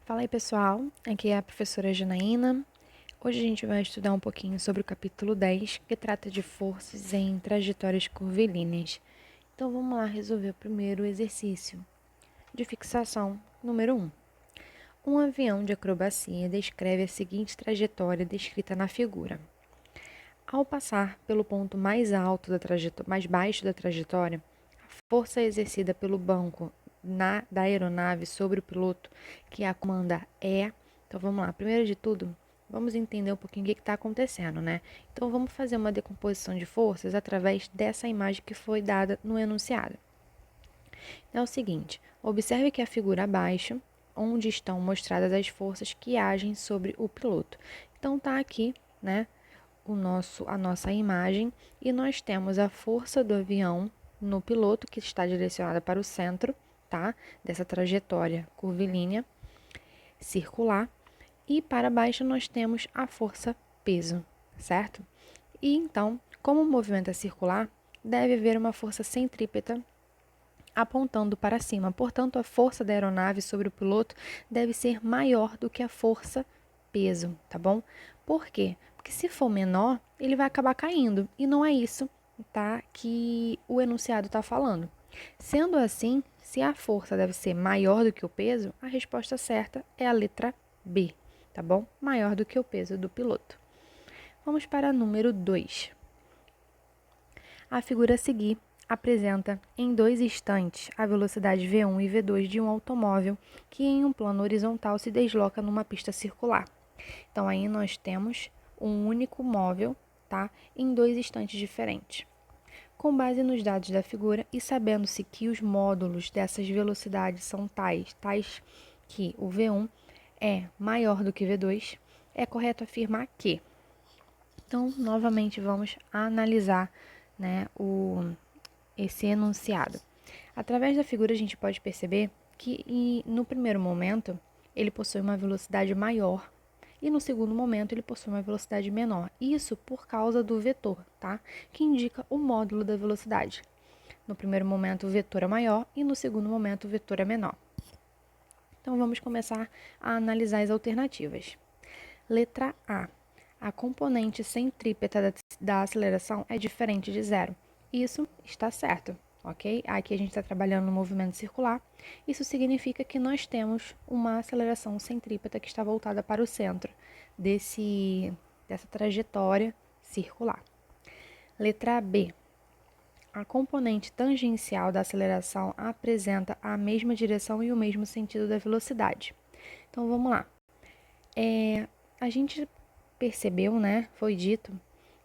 Fala aí, pessoal, aqui é a professora Janaína. Hoje a gente vai estudar um pouquinho sobre o capítulo 10, que trata de forças em trajetórias curvilíneas. Então vamos lá resolver o primeiro exercício de fixação, número 1. Um avião de acrobacia descreve a seguinte trajetória descrita na figura. Ao passar pelo ponto mais alto mais baixo da trajetória, a força exercida pelo banco da aeronave sobre o piloto que a comanda é. Então vamos lá, primeiro de tudo, vamos entender um pouquinho o que está acontecendo, né? Então vamos fazer uma decomposição de forças através dessa imagem que foi dada no enunciado. Então é o seguinte, observe que a figura abaixo, onde estão mostradas as forças que agem sobre o piloto. Então tá aqui, né? A nossa imagem e nós temos a força do avião no piloto que está direcionada para o centro, tá? Dessa trajetória curvilínea circular e para baixo nós temos a força peso, certo? E então, como o movimento é circular, deve haver uma força centrípeta apontando para cima. Portanto, a força da aeronave sobre o piloto deve ser maior do que a força peso, tá bom? Por quê? Porque se for menor, ele vai acabar caindo. E não é isso, tá? Que o enunciado está falando. Sendo assim, se a força deve ser maior do que o peso, a resposta certa é a letra B, tá bom? Maior do que o peso do piloto. Vamos para número 2. A figura a seguir apresenta em 2 instantes a velocidade V1 e V2 de um automóvel que em um plano horizontal se desloca numa pista circular. Então aí nós temos um único móvel, tá? Em 2 instantes diferentes. Com base nos dados da figura e sabendo-se que os módulos dessas velocidades são tais que o V1 é maior do que V2, é correto afirmar que. Então, novamente, vamos analisar, né, esse enunciado. Através da figura, a gente pode perceber que, no primeiro momento, ele possui uma velocidade maior e no segundo momento ele possui uma velocidade menor. Isso por causa do vetor, tá? Que indica o módulo da velocidade. No primeiro momento o vetor é maior e no segundo momento o vetor é menor. Então vamos começar a analisar as alternativas. Letra A. A componente centrípeta da aceleração é diferente de zero. Isso está certo, ok? Aqui a gente está trabalhando no movimento circular. Isso significa que nós temos uma aceleração centrípeta que está voltada para o centro dessa trajetória circular. Letra B. A componente tangencial da aceleração apresenta a mesma direção e o mesmo sentido da velocidade. Então vamos lá. A gente percebeu, né? Foi dito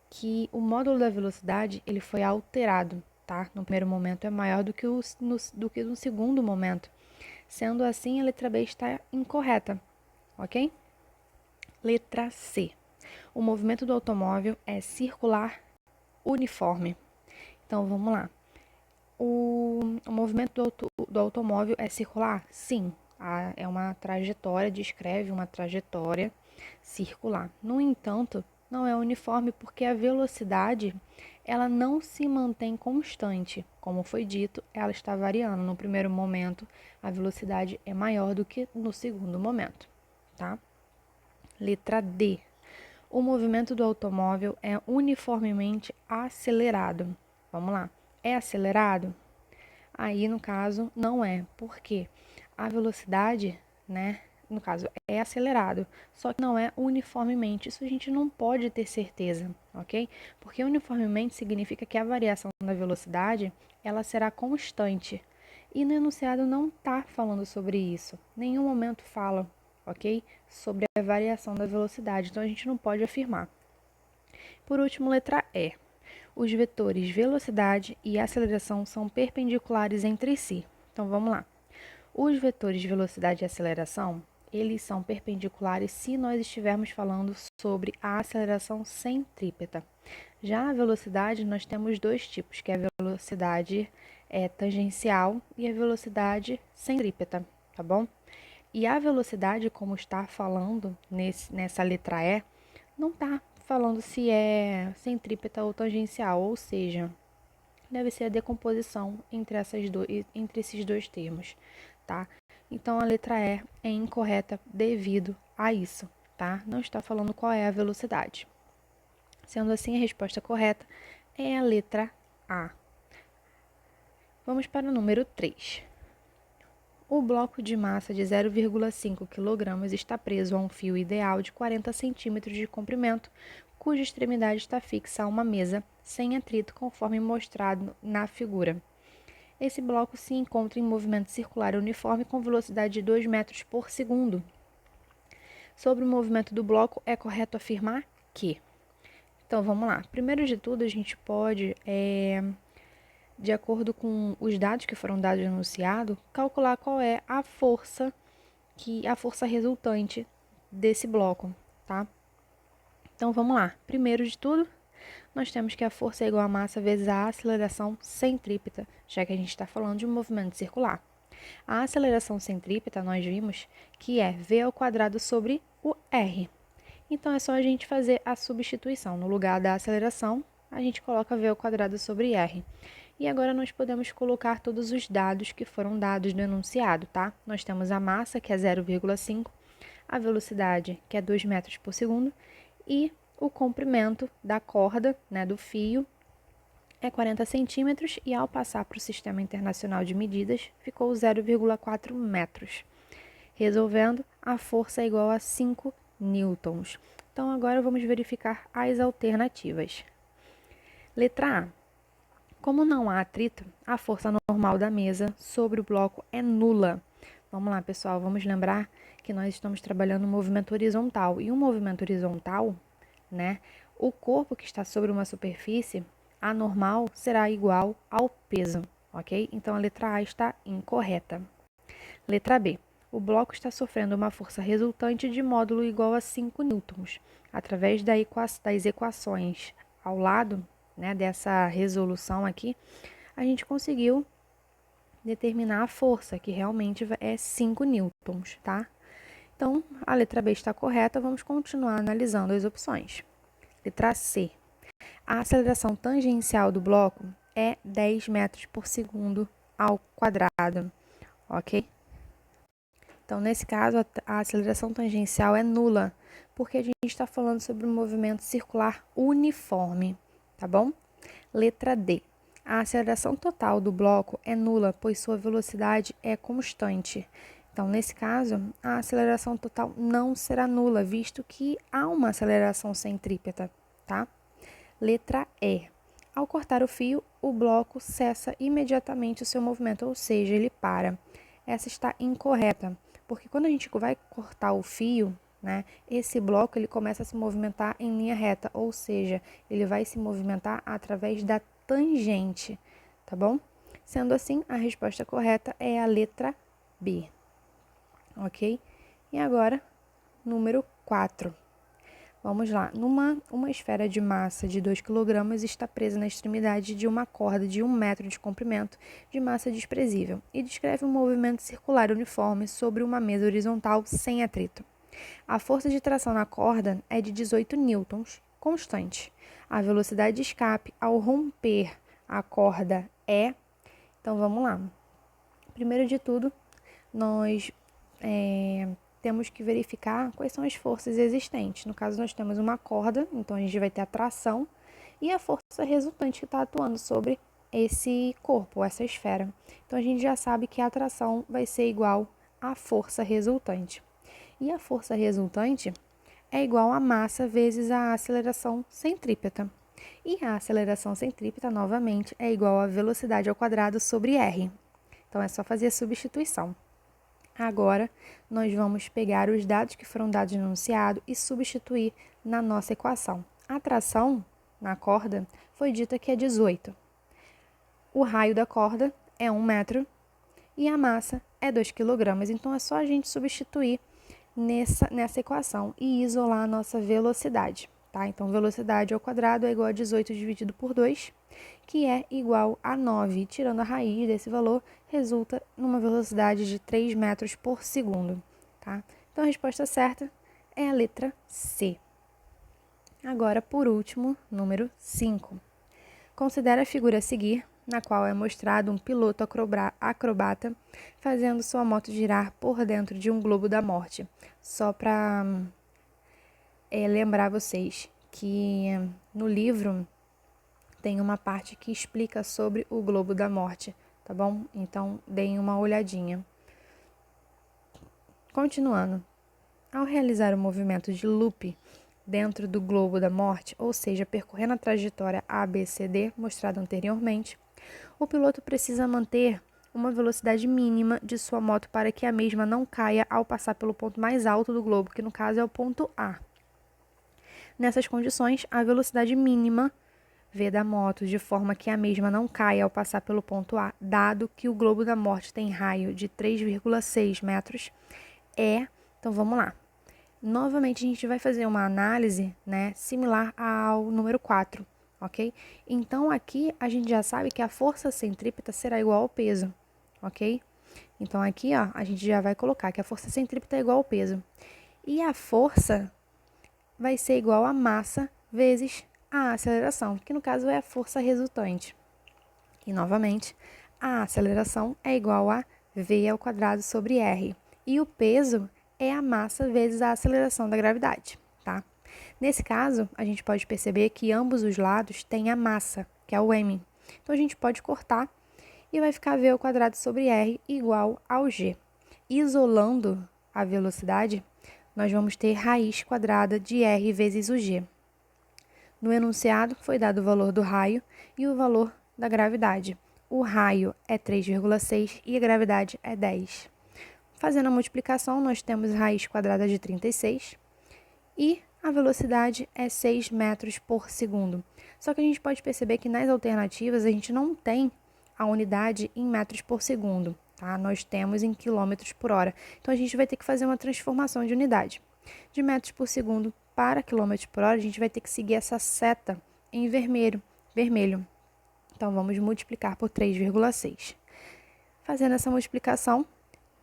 que o módulo da velocidade ele foi alterado, tá? No primeiro momento é maior do que no segundo momento. Sendo assim, a letra B está incorreta, ok? Letra C. O movimento do automóvel é circular uniforme. Então, vamos lá. O movimento do automóvel é circular? Sim. É uma trajetória, descreve uma trajetória circular. No entanto, não é uniforme porque a velocidade ela não se mantém constante. Como foi dito, ela está variando. No primeiro momento, a velocidade é maior do que no segundo momento, tá? Letra D. O movimento do automóvel é uniformemente acelerado. Vamos lá. É acelerado? Aí, no caso, não é. Por quê? A velocidade, né? No caso, é acelerado, só que não é uniformemente. Isso a gente não pode ter certeza, ok? Porque uniformemente significa que a variação da velocidade, ela será constante. E no enunciado não está falando sobre isso. Nenhum momento fala, ok? Sobre a variação da velocidade. Então, a gente não pode afirmar. Por último, letra E. Os vetores velocidade e aceleração são perpendiculares entre si. Então, vamos lá. Os vetores velocidade e aceleração, eles são perpendiculares se nós estivermos falando sobre a aceleração centrípeta. Já a velocidade, nós temos 2 tipos, que é a velocidade tangencial e a velocidade centrípeta, tá bom? E a velocidade, como está falando nessa letra E, não está falando se é centrípeta ou tangencial, ou seja, deve ser a decomposição entre esses dois termos, tá? Então, a letra E é incorreta devido a isso, tá? Não está falando qual é a velocidade. Sendo assim, a resposta correta é a letra A. Vamos para o número 3. O bloco de massa de 0,5 kg está preso a um fio ideal de 40 cm de comprimento, cuja extremidade está fixa a uma mesa sem atrito, conforme mostrado na figura. Esse bloco se encontra em movimento circular uniforme com velocidade de 2 metros por segundo. Sobre o movimento do bloco, é correto afirmar que... Então, vamos lá. Primeiro de tudo, a gente pode, de acordo com os dados que foram dados no enunciado, calcular qual é a força resultante desse bloco, tá? Então, vamos lá. Primeiro de tudo, nós temos que a força é igual a massa vezes a aceleração centrípeta, já que a gente está falando de um movimento circular. A aceleração centrípeta, nós vimos que é v² sobre o r. Então, é só a gente fazer a substituição. No lugar da aceleração, a gente coloca v² sobre r. E agora nós podemos colocar todos os dados que foram dados no enunciado, tá? Nós temos a massa, que é 0,5, a velocidade, que é 2 metros por segundo, e o comprimento da corda, né, do fio, é 40 centímetros, e ao passar para o Sistema Internacional de Medidas, ficou 0,4 metros. Resolvendo, a força é igual a 5 newtons. Então, agora vamos verificar as alternativas. Letra A. Como não há atrito, a força normal da mesa sobre o bloco é nula. Vamos lá, pessoal, vamos lembrar que nós estamos trabalhando no movimento horizontal. E um movimento horizontal, né, o corpo que está sobre uma superfície, a normal será igual ao peso, ok? Então, a letra A está incorreta. Letra B. O bloco está sofrendo uma força resultante de módulo igual a 5 newtons. Através das equações ao lado, né, dessa resolução aqui, a gente conseguiu determinar a força, que realmente é 5 newtons, tá? Então, a letra B está correta, vamos continuar analisando as opções. Letra C. A aceleração tangencial do bloco é 10 metros por segundo ao quadrado, ok? Então, nesse caso, a aceleração tangencial é nula, porque a gente está falando sobre um movimento circular uniforme, tá bom? Letra D. A aceleração total do bloco é nula, pois sua velocidade é constante. Então, nesse caso, a aceleração total não será nula, visto que há uma aceleração centrípeta, tá? Letra E. Ao cortar o fio, o bloco cessa imediatamente o seu movimento, ou seja, ele para. Essa está incorreta, porque quando a gente vai cortar o fio, né, esse bloco ele começa a se movimentar em linha reta, ou seja, ele vai se movimentar através da tangente, tá bom? Sendo assim, a resposta correta é a letra B, ok? E agora, número 4. Vamos lá. Uma esfera de massa de 2 kg está presa na extremidade de uma corda de 1 metro de comprimento de massa desprezível e descreve um movimento circular uniforme sobre uma mesa horizontal sem atrito. A força de tração na corda é de 18 newtons, constante. A velocidade de escape ao romper a corda é... Então, vamos lá. Primeiro de tudo, nós temos que verificar quais são as forças existentes. No caso, nós temos uma corda, então a gente vai ter a tração e a força resultante que está atuando sobre esse corpo, essa esfera. Então, a gente já sabe que a atração vai ser igual à força resultante. E a força resultante é igual a massa vezes a aceleração centrípeta. E a aceleração centrípeta, novamente, é igual a velocidade ao quadrado sobre r. Então, é só fazer a substituição. Agora, nós vamos pegar os dados que foram dados no enunciado e substituir na nossa equação. A tração na corda foi dita que é 18. O raio da corda é 1 metro e a massa é 2 kg. Então, é só a gente substituir nessa equação e isolar a nossa velocidade, tá? Então, velocidade ao quadrado é igual a 18 dividido por 2, que é igual a 9. Tirando a raiz desse valor, resulta numa velocidade de 3 metros por segundo, tá? Então, a resposta certa é a letra C. Agora, por último, número 5. Considere a figura a seguir na qual é mostrado um piloto acrobata fazendo sua moto girar por dentro de um globo da morte. Só para lembrar vocês que no livro tem uma parte que explica sobre o globo da morte, tá bom? Então, deem uma olhadinha. Continuando. Ao realizar o movimento de loop dentro do globo da morte, ou seja, percorrendo a trajetória ABCD mostrada anteriormente, o piloto precisa manter uma velocidade mínima de sua moto para que a mesma não caia ao passar pelo ponto mais alto do globo, que no caso é o ponto A. Nessas condições, a velocidade mínima V da moto, de forma que a mesma não caia ao passar pelo ponto A, dado que o globo da morte tem raio de 3,6 metros, então vamos lá. Novamente, a gente vai fazer uma análise, similar ao número 4, ok? Então, aqui a gente já sabe que a força centrípeta será igual ao peso, ok? Então, aqui, ó, a gente já vai colocar que a força centrípeta é igual ao peso. E a força vai ser igual a massa vezes a aceleração, que no caso é a força resultante. E, novamente, a aceleração é igual a v ao quadrado sobre r. E o peso é a massa vezes a aceleração da gravidade, tá? Nesse caso, a gente pode perceber que ambos os lados têm a massa, que é o m. Então, a gente pode cortar e vai ficar v ao quadrado sobre r igual ao g. Isolando a velocidade, nós vamos ter raiz quadrada de r vezes o g. No enunciado, foi dado o valor do raio e o valor da gravidade. O raio é 3,6 e a gravidade é 10. Fazendo a multiplicação, nós temos raiz quadrada de 36 e a velocidade é 6 metros por segundo. Só que a gente pode perceber que nas alternativas a gente não tem a unidade em metros por segundo, tá? Nós temos em quilômetros por hora. Então, a gente vai ter que fazer uma transformação de unidade. De metros por segundo para quilômetros por hora, a gente vai ter que seguir essa seta em vermelho. Então, vamos multiplicar por 3,6. Fazendo essa multiplicação,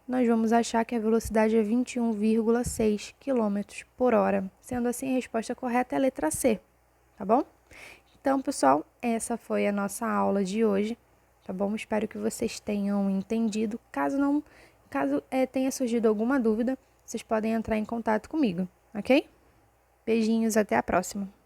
nós vamos achar que a velocidade é 21,6 km por hora. Sendo assim, a resposta correta é a letra C, tá bom? Então, pessoal, essa foi a nossa aula de hoje, tá bom? Espero que vocês tenham entendido. Caso tenha surgido alguma dúvida, vocês podem entrar em contato comigo, ok? Beijinhos, até a próxima!